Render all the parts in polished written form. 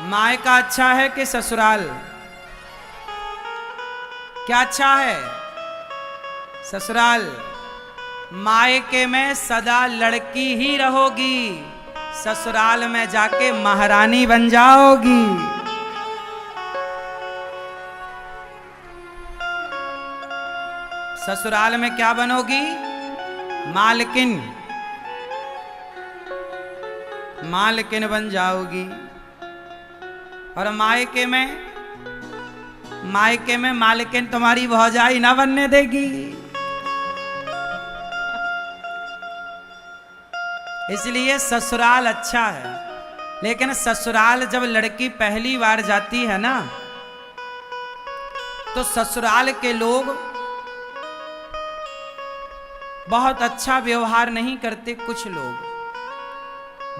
मायका अच्छा है कि ससुराल? क्या अच्छा है? ससुराल। मायके में सदा लड़की ही रहोगी, ससुराल में जाके महारानी बन जाओगी। ससुराल में क्या बनोगी? मालकिन। मालकिन बन जाओगी। और मायके में मालकिन तुम्हारी भौजाई ना बनने देगी। इसलिए ससुराल अच्छा है। लेकिन ससुराल जब लड़की पहली बार जाती है ना, तो ससुराल के लोग बहुत अच्छा व्यवहार नहीं करते। कुछ लोग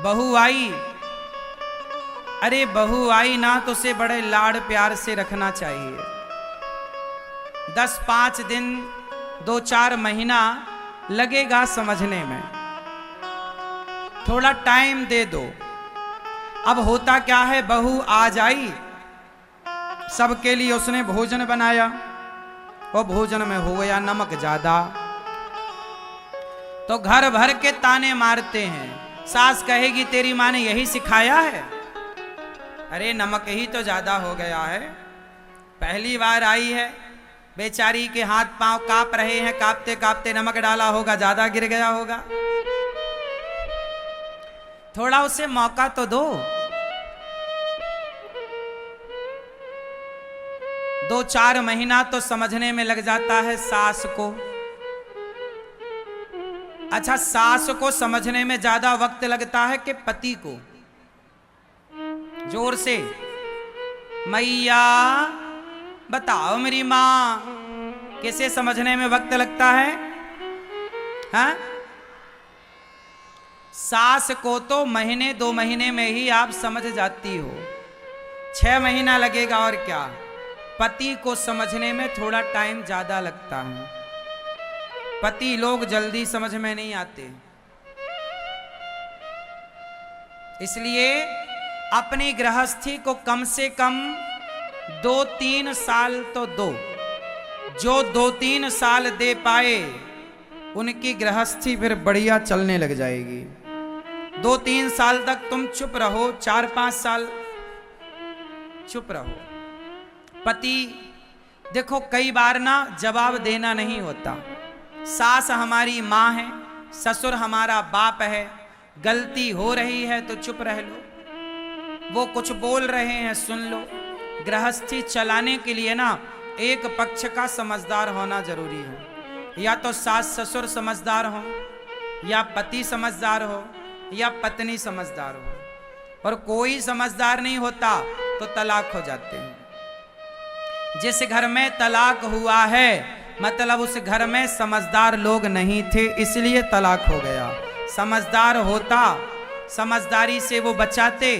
बहू आई, अरे बहू आई ना तो उसे बड़े लाड़ प्यार से रखना चाहिए। 10-5 दिन 2-4 महीना लगेगा समझने में, थोड़ा टाइम दे दो। अब होता क्या है, बहू आ जाई, सबके लिए उसने भोजन बनाया, वो भोजन में हो गया नमक ज्यादा, तो घर भर के ताने मारते हैं। सास कहेगी तेरी माँ ने यही सिखाया है? अरे नमक ही तो ज्यादा हो गया है, पहली बार आई है, बेचारी के हाथ पांव कांप रहे हैं, कांपते कांपते नमक डाला होगा, ज्यादा गिर गया होगा। थोड़ा उसे मौका तो दो। 2-4 महीना तो समझने में लग जाता है सास को। अच्छा, सास को समझने में ज्यादा वक्त लगता है कि पति को? जोर से मैया बताओ मेरी माँ, किसे समझने में वक्त लगता है? हाँ? सास को तो महीने 2 महीने में ही आप समझ जाती हो, 6 महीना लगेगा और क्या। पति को समझने में थोड़ा टाइम ज्यादा लगता है। पति लोग जल्दी समझ में नहीं आते। इसलिए अपनी गृहस्थी को कम से कम 2-3 साल तो दो। जो 2-3 साल दे पाए उनकी गृहस्थी फिर बढ़िया चलने लग जाएगी। 2-3 साल तक तुम चुप रहो, 4-5 साल चुप रहो। पति देखो कई बार ना जवाब देना नहीं होता। सास हमारी माँ है, ससुर हमारा बाप है, गलती हो रही है तो चुप रह लो, वो कुछ बोल रहे हैं सुन लो। गृहस्थी चलाने के लिए ना एक पक्ष का समझदार होना जरूरी है। या तो सास ससुर समझदार हो, या पति समझदार हो, या पत्नी समझदार हो। और कोई समझदार नहीं होता तो तलाक हो जाते हैं। जिस घर में तलाक हुआ है मतलब उस घर में समझदार लोग नहीं थे, इसलिए तलाक हो गया। समझदार होता, समझदारी से वो बचाते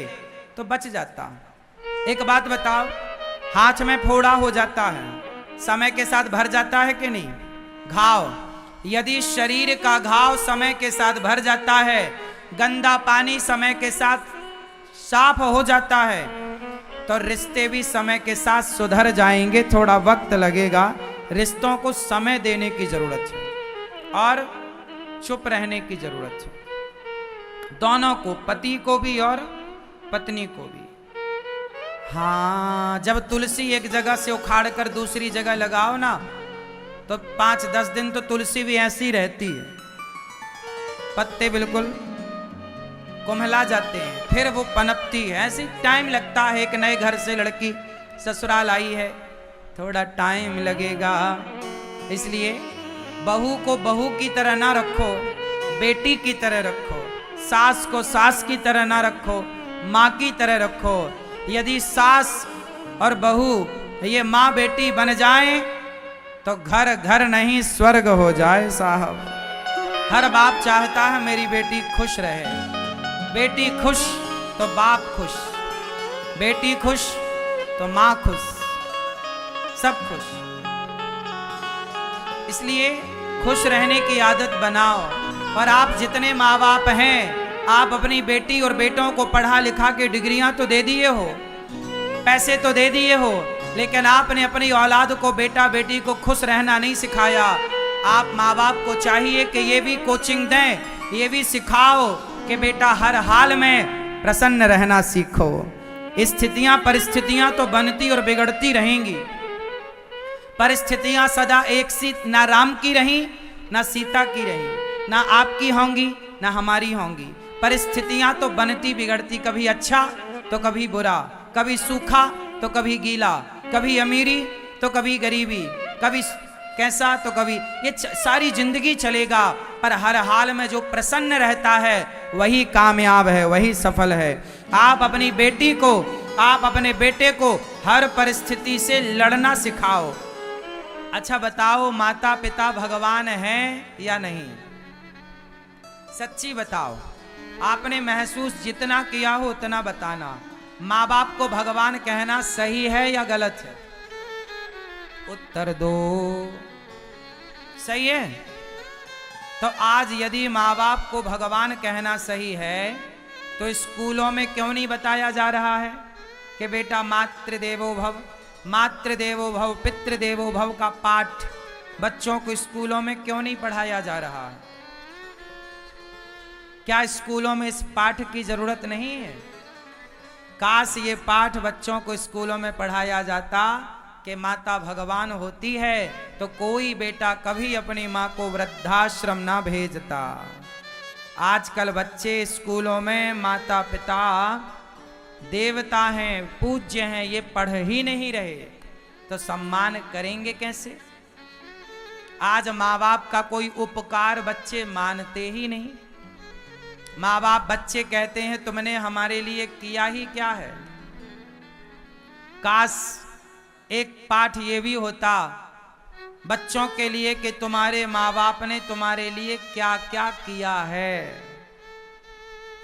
तो बच जाता। एक बात बताओ, हाथ में फोड़ा हो जाता है, समय के साथ भर जाता है कि नहीं? घाव, यदि शरीर का घाव समय के साथ भर जाता है, गंदा पानी समय के साथ साफ हो जाता है, तो रिश्ते भी समय के साथ सुधर जाएंगे। थोड़ा वक्त लगेगा, रिश्तों को समय देने की जरूरत है और चुप रहने की जरूरत है, दोनों को, पति को भी और पत्नी को भी। हाँ, जब तुलसी एक जगह से उखाड़ कर दूसरी जगह लगाओ ना, तो 5-10 दिन तो तुलसी भी ऐसी रहती है, पत्ते बिल्कुल कुम्हला जाते हैं, फिर वो पनपती है। ऐसी टाइम लगता है। एक नए घर से लड़की ससुराल आई है, थोड़ा टाइम लगेगा। इसलिए बहू को बहू की तरह ना रखो, बेटी की तरह रखो। सास को सास की तरह ना रखो, माँ की तरह रखो। यदि सास और बहू ये माँ बेटी बन जाए तो घर घर नहीं स्वर्ग हो जाए साहब। हर बाप चाहता है मेरी बेटी खुश रहे। बेटी खुश तो बाप खुश, बेटी खुश तो माँ खुश, सब खुश। इसलिए खुश रहने की आदत बनाओ। और आप जितने माँ बाप हैं आप अपनी बेटी और बेटों को पढ़ा लिखा के डिग्रियां तो दे दिए हो, पैसे तो दे दिए हो, लेकिन आपने अपनी औलाद को, बेटा बेटी को खुश रहना नहीं सिखाया। आप माँ बाप को चाहिए कि ये भी कोचिंग दें, ये भी सिखाओ कि बेटा हर हाल में प्रसन्न रहना सीखो। स्थितियां परिस्थितियां तो बनती और बिगड़ती रहेंगी। परिस्थितियां सदा एक सी ना राम की रही ना सीता की रही, ना आपकी होंगी ना हमारी होंगी। परिस्थितियां तो बनती बिगड़ती, कभी अच्छा तो कभी बुरा, कभी सूखा तो कभी गीला, कभी अमीरी तो कभी गरीबी, कभी कैसा तो कभी, ये सारी जिंदगी चलेगा। पर हर हाल में जो प्रसन्न रहता है वही कामयाब है, वही सफल है। आप अपनी बेटी को, आप अपने बेटे को हर परिस्थिति से लड़ना सिखाओ। अच्छा बताओ, माता पिता भगवान हैं या नहीं? सच्ची बताओ, आपने महसूस जितना किया हो उतना बताना। माँ बाप को भगवान कहना सही है या गलत है? उत्तर दो। सही है? तो आज यदि माँ बाप को भगवान कहना सही है तो स्कूलों में क्यों नहीं बताया जा रहा है कि बेटा मातृदेवो भव, मातृदेवो भव, पितृदेवो भव का पाठ बच्चों को स्कूलों में क्यों नहीं पढ़ाया जा रहा है? क्या स्कूलों में इस पाठ की जरूरत नहीं है? काश ये पाठ बच्चों को स्कूलों में पढ़ाया जाता कि माता भगवान होती है तो कोई बेटा कभी अपनी माँ को वृद्धाश्रम ना भेजता। आजकल बच्चे स्कूलों में माता पिता देवता हैं, पूज्य हैं, ये पढ़ ही नहीं रहे, तो सम्मान करेंगे कैसे? आज माँ बाप का कोई उपकार बच्चे मानते ही नहीं। माँ बाप, बच्चे कहते हैं तुमने हमारे लिए किया ही क्या है। काश एक पाठ ये भी होता बच्चों के लिए कि तुम्हारे माँ बाप ने तुम्हारे लिए क्या क्या किया है।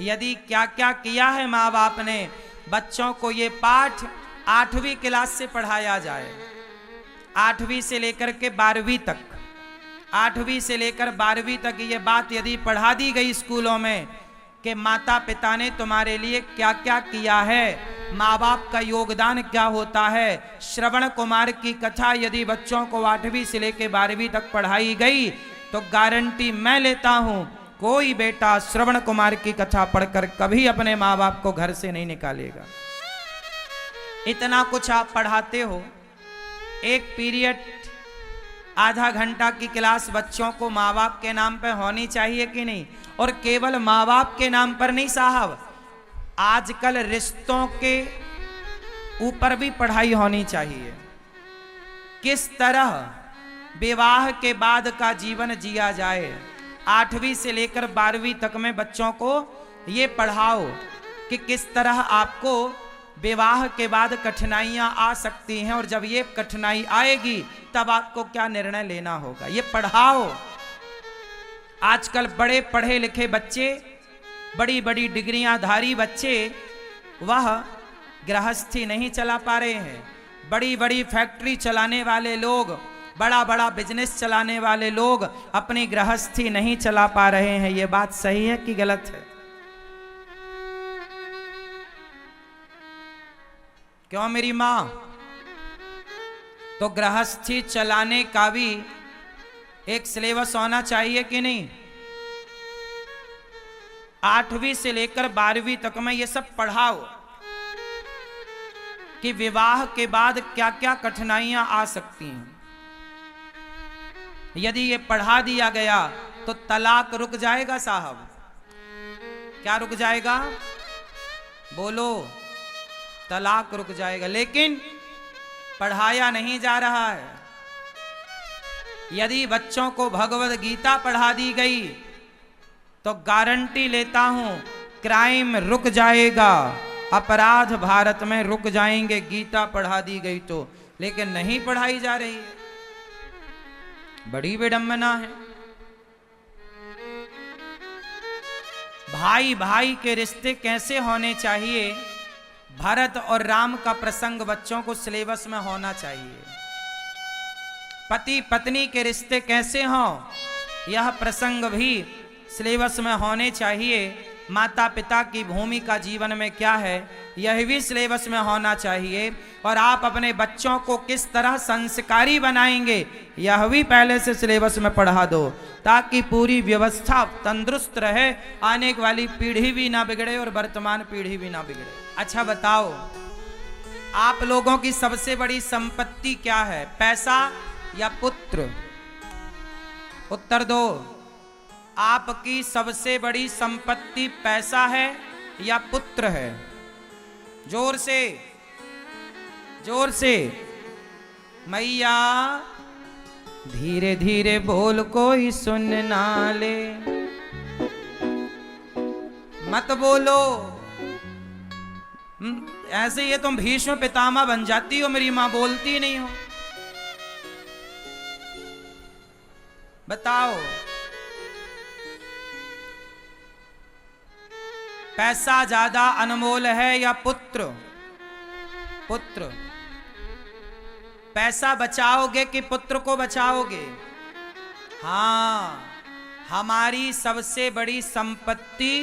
यदि क्या क्या किया है माँ बाप ने, बच्चों को ये पाठ 8वीं क्लास से पढ़ाया जाए। 8वीं से लेकर के 12वीं तक, 8वीं से लेकर 12वीं तक ये बात यदि पढ़ा दी गई स्कूलों में कि माता पिता ने तुम्हारे लिए क्या क्या किया है, माँ बाप का योगदान क्या होता है। श्रवण कुमार की कथा यदि बच्चों को 8वीं से लेकर 12वीं तक पढ़ाई गई तो गारंटी मैं लेता हूं कोई बेटा श्रवण कुमार की कथा पढ़कर कभी अपने माँ बाप को घर से नहीं निकालेगा। इतना कुछ आप पढ़ाते हो, एक पीरियड आधा घंटा की क्लास बच्चों को माँ बाप के नाम पर होनी चाहिए कि नहीं? और केवल माँ बाप के नाम पर नहीं साहब, आजकल रिश्तों के ऊपर भी पढ़ाई होनी चाहिए। किस तरह विवाह के बाद का जीवन जिया जाए, 8वीं से लेकर 12वीं तक में बच्चों को ये पढ़ाओ कि किस तरह आपको विवाह के बाद कठिनाइयां आ सकती हैं और जब ये कठिनाई आएगी तब आपको क्या निर्णय लेना होगा, ये पढ़ाओ। आजकल बड़े पढ़े लिखे बच्चे, बड़ी बड़ी डिग्रियां धारी बच्चे, वह गृहस्थी नहीं चला पा रहे हैं। बड़ी बड़ी फैक्ट्री चलाने वाले लोग, बड़ा बड़ा बिजनेस चलाने वाले लोग अपनी गृहस्थी नहीं चला पा रहे हैं। ये बात सही है कि गलत है? क्यों मेरी मां? तो गृहस्थी चलाने का भी एक सिलेबस होना चाहिए कि नहीं? 8वीं से लेकर 12वीं तक में ये सब पढ़ाओ कि विवाह के बाद क्या क्या कठिनाइयां आ सकती हैं। यदि ये पढ़ा दिया गया तो तलाक रुक जाएगा साहब। क्या रुक जाएगा? बोलो। तलाक रुक जाएगा। लेकिन पढ़ाया नहीं जा रहा है। यदि बच्चों को भगवद गीता पढ़ा दी गई तो गारंटी लेता हूं क्राइम रुक जाएगा, अपराध भारत में रुक जाएंगे, गीता पढ़ा दी गई तो। लेकिन नहीं पढ़ाई जा रही है, बड़ी विडंबना है। भाई भाई के रिश्ते कैसे होने चाहिए, भरत और राम का प्रसंग बच्चों को सिलेबस में होना चाहिए। पति पत्नी के रिश्ते कैसे हों, यह प्रसंग भी सिलेबस में होने चाहिए। माता पिता की भूमिका जीवन में क्या है, यह भी सिलेबस में होना चाहिए। और आप अपने बच्चों को किस तरह संस्कारी बनाएंगे, यह भी पहले से सिलेबस में पढ़ा दो, ताकि पूरी व्यवस्था तंदुरुस्त रहे, आने वाली पीढ़ी भी ना बिगड़े और वर्तमान पीढ़ी भी ना बिगड़े। अच्छा बताओ, आप लोगों की सबसे बड़ी संपत्ति क्या है, पैसा या पुत्र? उत्तर दो। आपकी सबसे बड़ी संपत्ति पैसा है या पुत्र है? जोर से, जोर से। मैया धीरे धीरे बोल, कोई सुन ना ले, मत बोलो। ऐसे ये तुम भीष्म पितामह बन जाती हो, मेरी मां बोलती नहीं हो। बताओ, पैसा ज्यादा अनमोल है या पुत्र? पुत्र। पैसा बचाओगे कि पुत्र को बचाओगे? हाँ, हमारी सबसे बड़ी संपत्ति,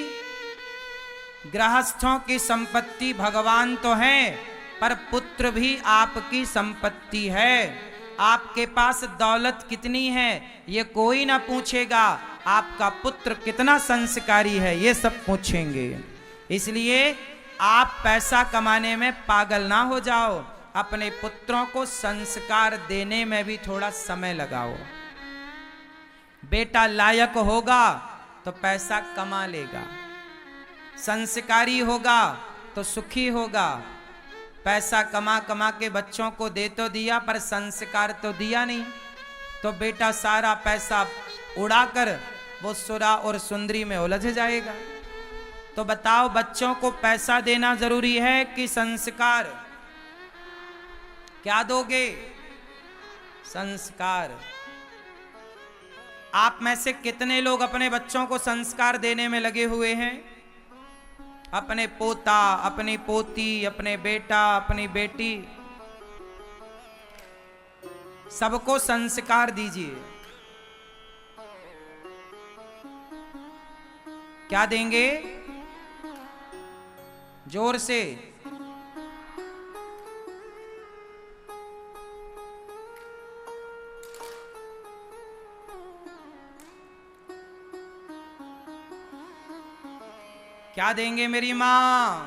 गृहस्थों की संपत्ति भगवान तो हैं, पर पुत्र भी आपकी संपत्ति है। आपके पास दौलत कितनी है ये कोई ना पूछेगा, आपका पुत्र कितना संस्कारी है ये सब पूछेंगे। इसलिए आप पैसा कमाने में पागल ना हो जाओ, अपने पुत्रों को संस्कार देने में भी थोड़ा समय लगाओ। बेटा लायक होगा तो पैसा कमा लेगा, संस्कारी होगा तो सुखी होगा। पैसा कमा कमा के बच्चों को दे तो दिया, पर संस्कार तो दिया नहीं, तो बेटा सारा पैसा उड़ाकर वो सुरा और सुंदरी में उलझ जाएगा। तो बताओ, बच्चों को पैसा देना जरूरी है कि संस्कार? क्या दोगे? संस्कार। आप में से कितने लोग अपने बच्चों को संस्कार देने में लगे हुए हैं? अपने पोता, अपनी पोती, अपने बेटा, अपनी बेटी, सबको संस्कार दीजिए। क्या देंगे? जोर से। क्या देंगे मेरी मां?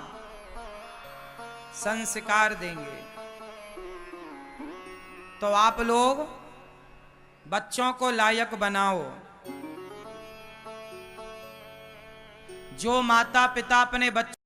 संस्कार देंगे। तो आप लोग बच्चों को लायक बनाओ। जो माता पिता अपने बच्चों